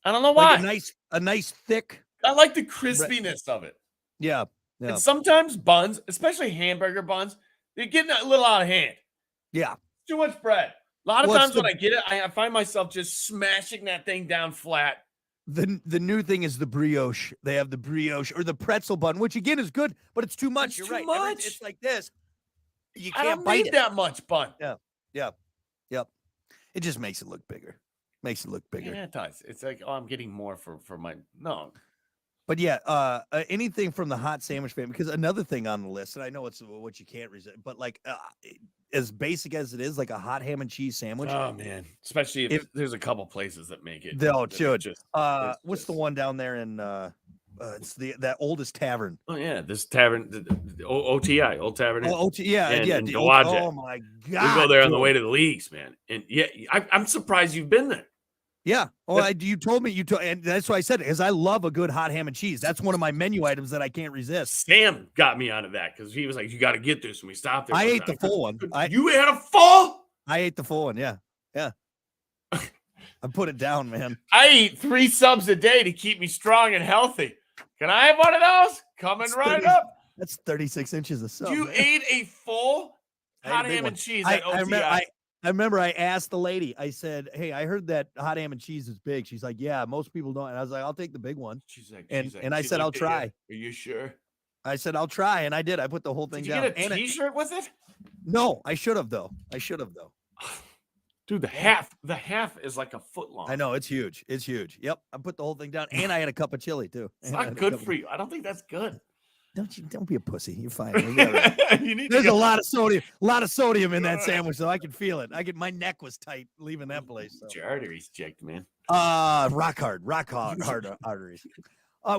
I don't know why. Like a nice thick. I like the crispiness of it. Yeah. Yeah. And sometimes buns, especially hamburger buns, they're getting a little out of hand. Yeah. Too much bread. A lot of Well, times when I get it, I find myself just smashing that thing down flat. The new thing is the brioche. They have the brioche or the pretzel bun, which again is good, but it's too much. It's You're too right. much. It's like this. You I can't don't bite need it. that much bun. Yeah. Yep. It just makes it look bigger. Yeah, it does. It's like, oh, I'm getting more for my no. But yeah, anything from the hot sandwich family, because another thing on the list, and I know it's what you can't resist, but like as basic as it is, like a hot ham and cheese sandwich. Oh man, especially if there's a couple places that make it. They'll that should. just- What's the one down there in it's that oldest tavern? Oh yeah, this tavern, the OTI, Old Tavern. Inn. Oh, yeah. in the Dowagiac. Oh my We god. go there on the dude. way to the leagues, man. And yeah, I'm surprised you've been there. Yeah. Oh, you told me and that's why I said it, because I love a good hot ham and cheese. That's one of my menu items that I can't resist. Sam got me onto that because he was like, "You got to get this." And we stopped there. I one ate the time. full one. You had a full? I ate the full one. Yeah. I put it down, man. I eat 3 subs a day to keep me strong and healthy. Can I have one of those? Coming It's right 30 up. That's 36 inches of sub. You man. ate a full I ate a hot big ham one. and cheese I at OTI. remember I asked the lady, I said, "Hey, I heard that hot ham and cheese is big." She's like, "Yeah, most people don't." And I was like, "I'll take the big one." She's like, and I she said, "I'll looked at you. try." Are you sure? I said, "I'll try." And I did. I put the whole thing Did you down. get a T-shirt with it? No, I should have though. Dude, the half is like a foot long. I know it's huge. Yep. I put the whole thing down. And I had a cup of chili too. It's not good for you. I don't think that's good. Don't be a pussy. You're fine. You'll be all right. You need to There's get- a lot of sodium in that sandwich, though. I can feel it. My neck was tight leaving that place. So. Your arteries checked, man. Rock hard arteries.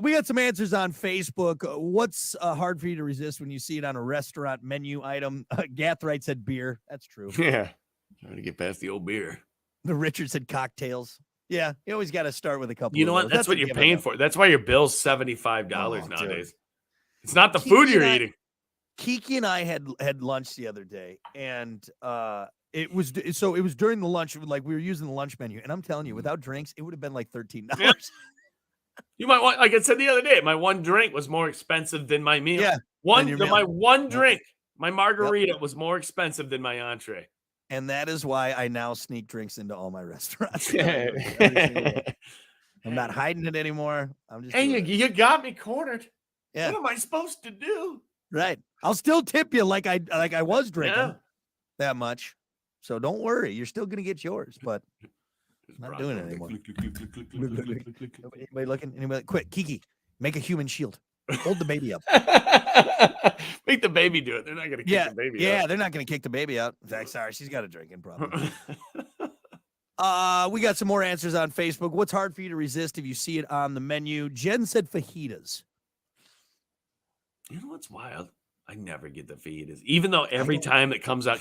We got some answers on Facebook. What's hard for you to resist when you see it on a restaurant menu item? Gathright said beer. That's true. Yeah. Trying to get past the old beer. The Richard said cocktails. Yeah, you always got to start with a couple. You know of what? those. That's what you're given paying up. for. That's why your bill's $75 Oh, nowadays. dude. It's not the Kiki food you're and I- eating. Kiki and I had lunch the other day, and It was during the lunch, like we were using the lunch menu, and I'm telling you, without drinks, it would have been like $13. Yeah. You might want, like I said the other day, my one drink was more expensive than my meal. Yeah, My one drink, my Yep. margarita was more expensive than my entree. And that is why I now sneak drinks into all my restaurants. I'm not hiding it anymore. I'm just. Hey, you got me cornered. Yeah. What am I supposed to do? Right. I'll still tip you like I was drinking Yeah. that much. So don't worry. You're still gonna get yours, but I'm not doing it anymore. Anybody looking? Anybody? Quick, Kiki, make a human shield. Hold the baby up. Make the baby do it. They're not gonna kick the baby out. Yeah, they're not gonna kick the baby out. In fact, sorry, she's got a drinking problem. We got some more answers on Facebook. What's hard for you to resist if you see it on the menu? Jen said fajitas. You know what's wild? I never get the fajitas, even though every time it comes out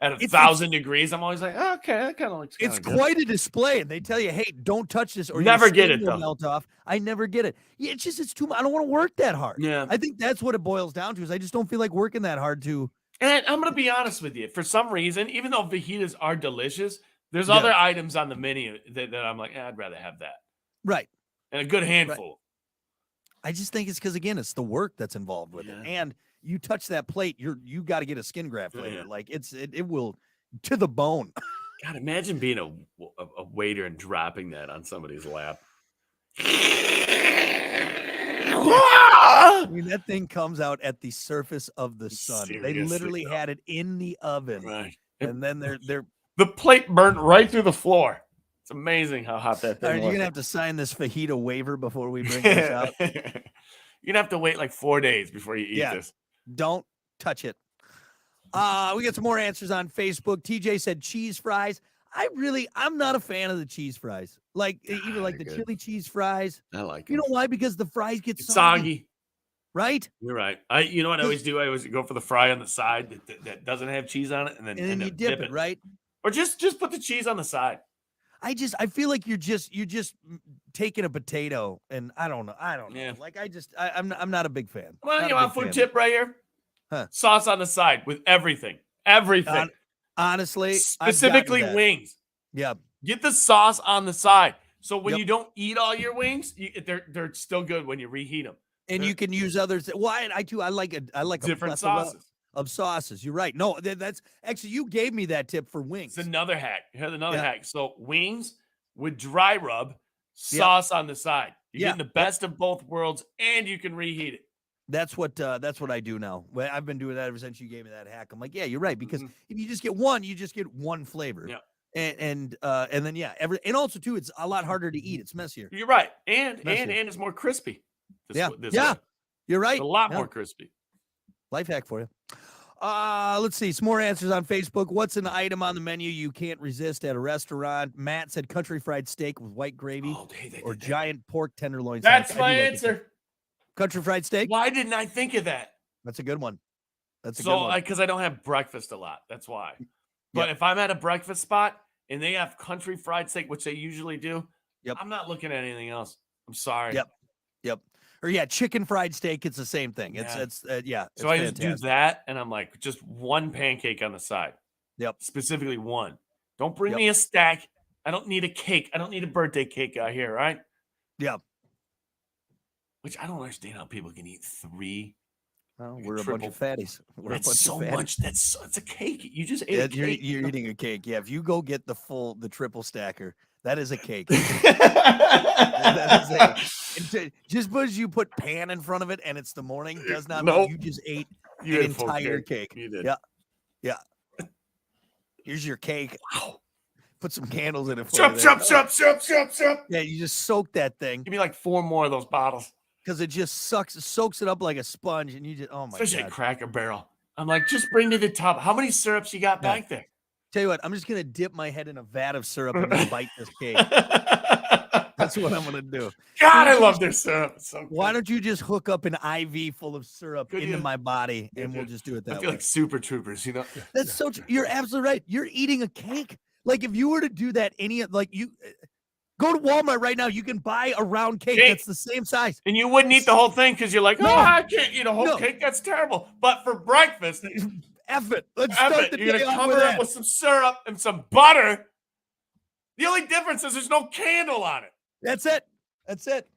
at 1,000 degrees, I'm always like, oh, okay, that kind of looks. It's quite a display, and they tell you, "Hey, don't touch this, or never your get skin it will though. melt off." I never get it. Yeah, it's too much. I don't want to work that hard. Yeah, I think that's what it boils down to. Is I just don't feel like working that hard to. And I'm gonna be honest with you. For some reason, even though fajitas are delicious, there's other items on the menu that I'm like, I'd rather have that. Right. And a good handful. Right. I just think it's because, again, it's the work that's involved with it. And you touch that plate, you got to get a skin graft later. Yeah. Like it will to the bone. God, imagine being a waiter and dropping that on somebody's lap. I mean, that thing comes out at the surface of the sun. They literally had it in the oven. Right. And then they're the plate burnt right through the floor. It's amazing how hot that thing was. You're gonna have to sign this fajita waiver before we bring this out. You're gonna have to wait like 4 days before you eat this. Don't touch it. We got some more answers on Facebook. TJ said cheese fries. I'm not a fan of the cheese fries. Like even like the chili cheese fries. I like them. You know why? Because the fries get soggy. Right? You're right. You know what I always do? I always go for the fry on the side that doesn't have cheese on it, and then you dip it, right? Or just put the cheese on the side. I feel like you're just taking a potato, and I don't know. Yeah. Like I'm not a big fan. Well, you want a food tip right here? Huh. Sauce on the side with everything. Everything. Honestly, specifically wings. Yeah. Get the sauce on the side. So when you don't eat all your wings, they're still good when you reheat them. And you can use others. Well, I like different sauces. Of sauces. You're right. No, that's actually, you gave me that tip for wings. It's another hack. Here's another hack. So wings with dry rub, sauce on the side. You're getting the best of both worlds, and you can reheat it. That's what I do now. I've been doing that ever since you gave me that hack. I'm like, yeah, you're right, because if you just get one, you just get one flavor. Yeah. And then and also too, it's a lot harder to eat. It's messier. You're right. And it's more crispy. This way. You're right. It's a lot more crispy. Life hack for you. Let's see some more answers on Facebook. What's an item on the menu you can't resist at a restaurant? Matt said country fried steak with white gravy or giant pork tenderloin. That's my answer. Country fried steak. Why didn't I think of that? That's a good one. That's a good one. Because I don't have breakfast a lot. That's why. But if I'm at a breakfast spot and they have country fried steak, which they usually do, I'm not looking at anything else. I'm sorry. Yep. Or chicken fried steak. It's the same thing. It's so I just do that, and I'm like, just one pancake on the side. Yep. Specifically one. Don't bring me a stack. I don't need a cake. I don't need a birthday cake out here, right? Yeah. Which I don't understand how people can eat 3. Well, we're a bunch of fatties. That's so much. It's a cake. You just ate a cake. You're eating a cake. Yeah. If you go get the triple stacker, that is a cake. Just because you put pan in front of it and it's the morning does not mean you just ate an entire cake. You did. Yeah. Here's your cake. Wow. Put some candles in it. Chop. Yeah, you just soak that thing. Give me like 4 more of those bottles. Because it just soaks it up like a sponge, and you just, oh my God. Especially a Cracker Barrel. I'm like, just bring to the top. How many syrups you got back there? Tell you what, I'm just gonna dip my head in a vat of syrup and just bite this cake. That's what I'm gonna do. God, I love their syrup. It's so good. Why don't you just hook up an IV full of syrup into my body, and we'll just do it that way? I feel like Super Troopers, you know? That's so true. You're absolutely right. You're eating a cake. Like if you were to do that, go to Walmart right now. You can buy a round cake that's the same size, and you wouldn't eat the whole thing because you're like, I can't eat a whole cake. That's terrible. But for breakfast, F it. Let's F start it. the You're day gonna off cover with it that. with some syrup and some butter. The only difference is there's no candle on it. That's it. That's it.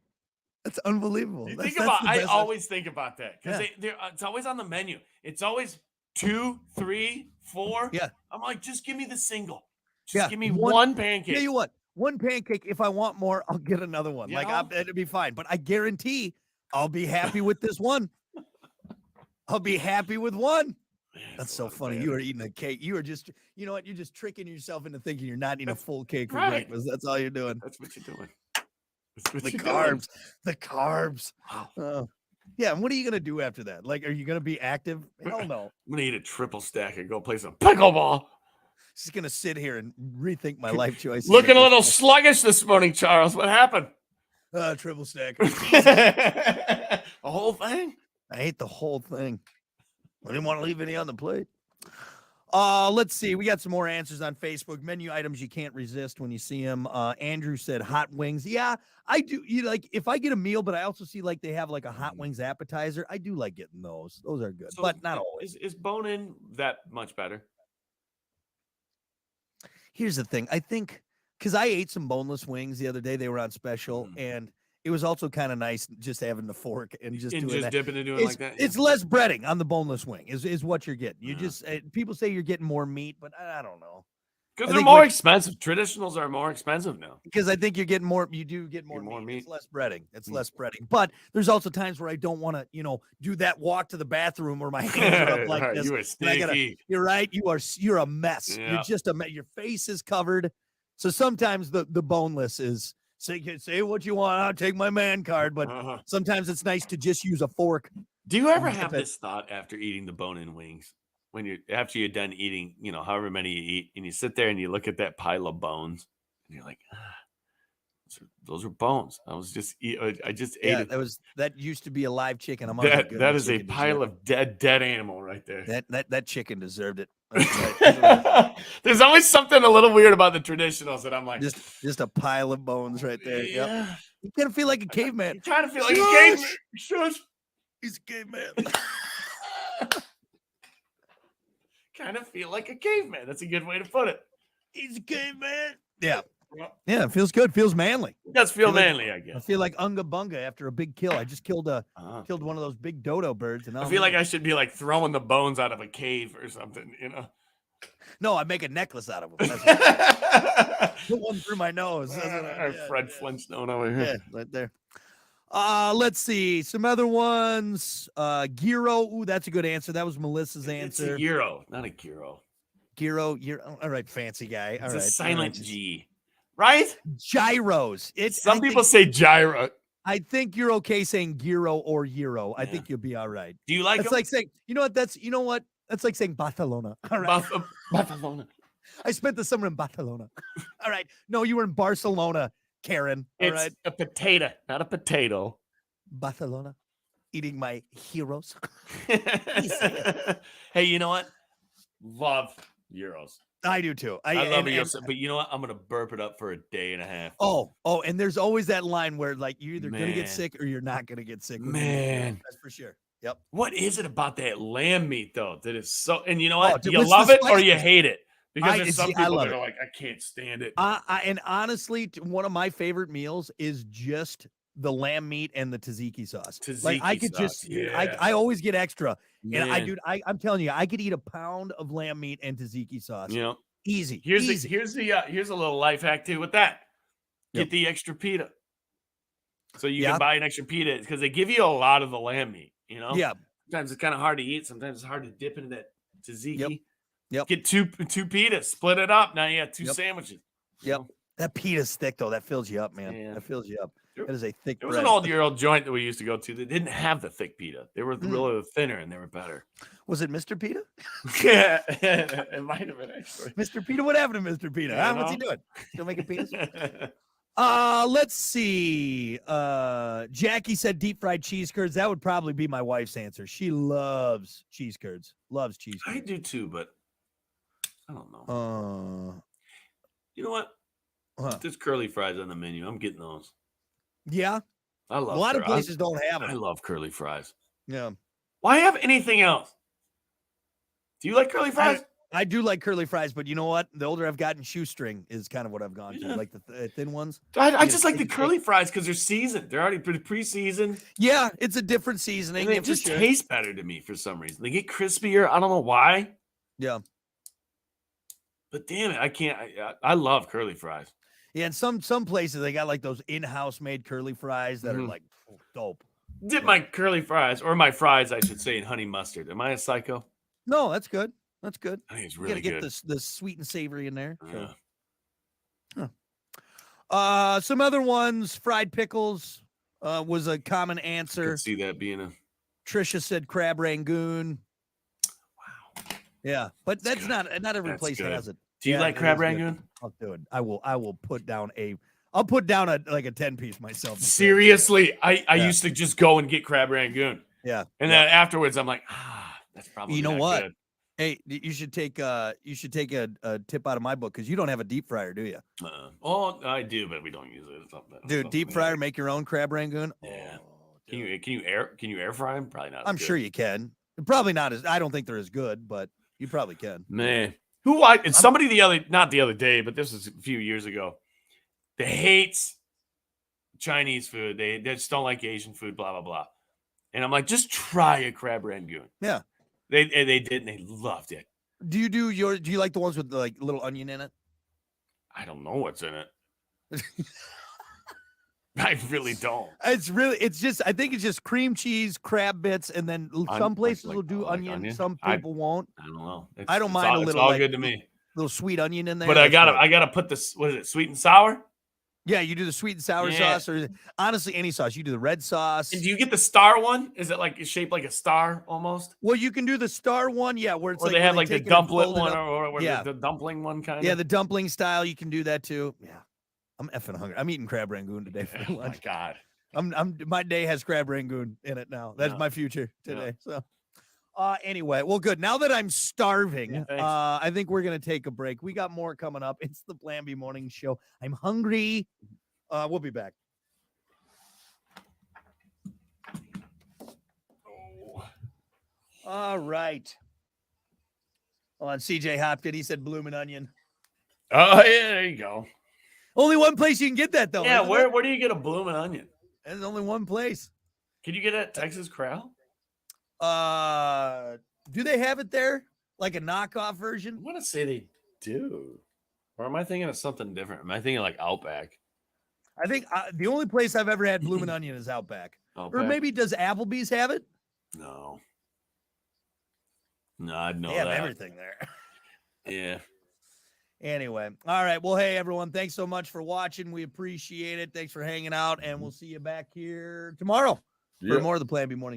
That's unbelievable. You That's, think about. the I best. always think about that because Yeah. it's always on the menu. It's always 2, 3, 4. Yeah. I'm like, just give me the single. Just Yeah. give me one pancake. Tell you what, one pancake. If I want more, I'll get another one. You Like know? it'll be fine. But I guarantee I'll be happy with this one. I'll be happy with one. Man, That's it's so a lot funny. better. You are eating a cake. You are just, you know what? You're just tricking yourself into thinking you're not eating a full cake for right. breakfast. That's all you're doing. That's what you're doing. That's what The you're carbs. doing. The carbs. Wow. Oh. Yeah. And what are you gonna do after that? Like, are you gonna be active? Hell no. I'm gonna eat a triple stack and go play some pickleball. Just gonna sit here and rethink my life choices. Looking a little sluggish this morning, Charles. What happened? Triple stack. A whole thing? I ate the whole thing. I didn't want to leave any on the plate. Let's see. We got some more answers on Facebook. Menu items you can't resist when you see them. Andrew said hot wings. Yeah, I do. You like if I get a meal, but I also see like they have like a hot wings appetizer. I do like getting those. Those are good, So but not always. Is bone-in that much better? Here's the thing. I think because I ate some boneless wings the other day, they were on special, and it was also kind of nice just having the fork and just doing that. Dipping and doing like that. It's less breading on the boneless wing is what you're getting. You just people say you're getting more meat, but I don't know. Because they're more expensive. Traditionals are more expensive now. Because I think you're getting more. You do get more meat. It's less breading. It's less breading. But there's also times where I don't want to, do that walk to the bathroom where my hands are up like this. You are stinky. You're right. You're a mess. Yeah. You're just a mess. Your face is covered. So sometimes the boneless is say what you want. I'll take my man card. But sometimes it's nice to just use a fork. Do you ever have this thought after eating the bone-in wings? After you're done eating, however many you eat, and you sit there and you look at that pile of bones, and you're like, those are bones. I just ate it. That used to be a live chicken. That is a pile of dead animal right there. That chicken deserved it. There's always something a little weird about the traditionals that I'm like, just a pile of bones right there. Yeah. Yep. You kind of feel like a caveman. You kind of feel like a caveman. Shush. He's a caveman. Kind of feel like a caveman. That's a good way to put it. He's a caveman. Yeah. Yeah, it feels good. Feels manly. It does feel manly, I guess. I feel like Unga Bunga after a big kill. I just killed one of those big dodo birds, and I feel like I should be like throwing the bones out of a cave or something, No, I make a necklace out of them. Put one through my nose. Fred Flintstone over here. Yeah, right there. Let's see some other ones. Gyro. Ooh, that's a good answer. That was Melissa's answer. It's a gyro, not a gyro. Gyro. All right, fancy guy. All it's right, a silent G, right? Gyros. Some people say gyro. I think you're okay saying gyro or gyro. I think you'll be all right. Do you like? It's like saying, That's like saying Barcelona. All right, Barcelona. I spent the summer in Barcelona. All right, no, you were in Barcelona, Karen. All right, a potato, not a potato. Barcelona, eating my heroes. Hey, you know what? Love gyros. I do too. I love gyros, but you know what? I'm gonna burp it up for a day and a half. Oh, and there's always that line where like you're either gonna get sick or you're not gonna get sick. Man, that's for sure. Yep. What is it about that lamb meat though that is so? And you know what? Dude, you love it or you hate it. Because there's some people that are like, I can't stand it. And honestly, one of my favorite meals is just the lamb meat and the tzatziki sauce. I could I always get extra. Man. And I'm telling you, I could eat a pound of lamb meat and tzatziki sauce. Easy. Here's a little life hack too with that. Get the extra pita. So you can buy an extra pita because they give you a lot of the lamb meat, Yeah. Sometimes it's kind of hard to eat. Sometimes it's hard to dip into that tzatziki. Yep. Get two pitas, split it up. Now you have two sandwiches. Yep. That pita's thick though. That fills you up, man. Yeah. That fills you up. That is a thick. There was an old joint that we used to go to that didn't have the thick pita. They were really thinner and they were better. Was it Mr. Pita? Yeah, it might have been actually. Mr. Pita, what happened to Mr. Pita? What's he doing? Still making pitas? Let's see. Jackie said deep fried cheese curds. That would probably be my wife's answer. She loves cheese curds. Loves cheese curds. I do too, but I don't know. You know what? There's curly fries on the menu. I'm getting those. Yeah. I love a lot of places don't have them. I love curly fries. Yeah. Why have anything else? Do you like curly fries? I do like curly fries, but you know what? The older I've gotten, shoestring is kind of what I've gone to, Yeah. like the thin ones. I You just get a like the sticky curly cake. fries because they're seasoned. They're already pre-seasoned. Yeah, it's a different And seasoning, they yeah, for just sure. taste better to me for some reason. They get crispier. I don't know why. Yeah. But damn it, I can't. I love curly fries. Yeah, and some places they got like those in-house made curly fries that are Mhm. like dope. Dip Yeah. my curly fries, or my fries, I should say, in honey mustard. Am I a psycho? No, that's good. That's good. I think it's You gotta really get good. the sweet and savory in there. So. Yeah. Some other ones, fried pickles was a common I answer. could see that being a Trisha said crab rangoon. wow. Yeah, but that's good. not every That's place good. has it. Do you Yeah, like it crab is good. rangoon? I'll do it. I will put down I'll put down a 10-piece myself. Seriously, I Yeah. used to just go and get crab rangoon, Yeah. and yeah. then afterwards I'm like, that's probably You know not what? good. Hey, you should take a tip out of my book because you don't have a deep fryer, do you? Oh, I do, but we don't use it. Dude, deep fryer, make your own crab rangoon. Yeah. Oh, Can dude. you air fry them? Probably not. I'm as sure good. you can. Probably not as I don't think they're as good, but you probably can. Man, somebody not the other day, but this was a few years ago. They hates Chinese food. They just don't like Asian food. Blah blah blah. And I'm like, just try a crab rangoon. Yeah. They did, and they loved it. Do you like the ones with the, like little onion in it? I don't know what's in it. I really don't. It's just I think it's just cream cheese, crab bits, and then some places will do onion. Some people won't. I don't know. I don't mind a It's little all like good to me. little sweet onion in there. But I gotta put this. What is it? Sweet and sour. Yeah, you do the sweet and sour Yeah. sauce, or honestly any sauce. You do the red sauce. And do you get the star one? Is it like shaped like a star almost? Well, you can do the star one, yeah, where it's Or like they where have like the take it and dumpling fold it one, up. or Yeah. the dumpling one kind of. Yeah, the dumpling style. You can do that too. Yeah, I'm effing hungry. I'm eating crab rangoon today for Oh my lunch. god. My day has crab rangoon in it now. That's Yeah. my future Yeah. today. So, anyway, well, good. Now that I'm starving, Yeah, thanks. I think we're gonna take a break. We got more coming up. It's the Plan B Morning Show. I'm hungry. We'll be back. Oh. All right. Hold on, CJ hopped it. He said bloomin' onion. Oh yeah, there you go. Only one place you can get that though. Yeah, isn't where it? do you get a bloomin' onion? There's only one place. Can you get it at Texas Corral? Do they have it there? Like a knockoff I version? want to say they do. Or am I thinking of something different? Am I thinking like Outback? I think the only place I've ever had bloomin' onion is Outback. Or maybe does Applebee's have it? No. No, I'd know They have that. everything there. Yeah. Anyway, all right. Well, hey, everyone, thanks so much for watching. We appreciate it. Thanks for hanging out, and we'll see you back here tomorrow for more of the Plan B Morning.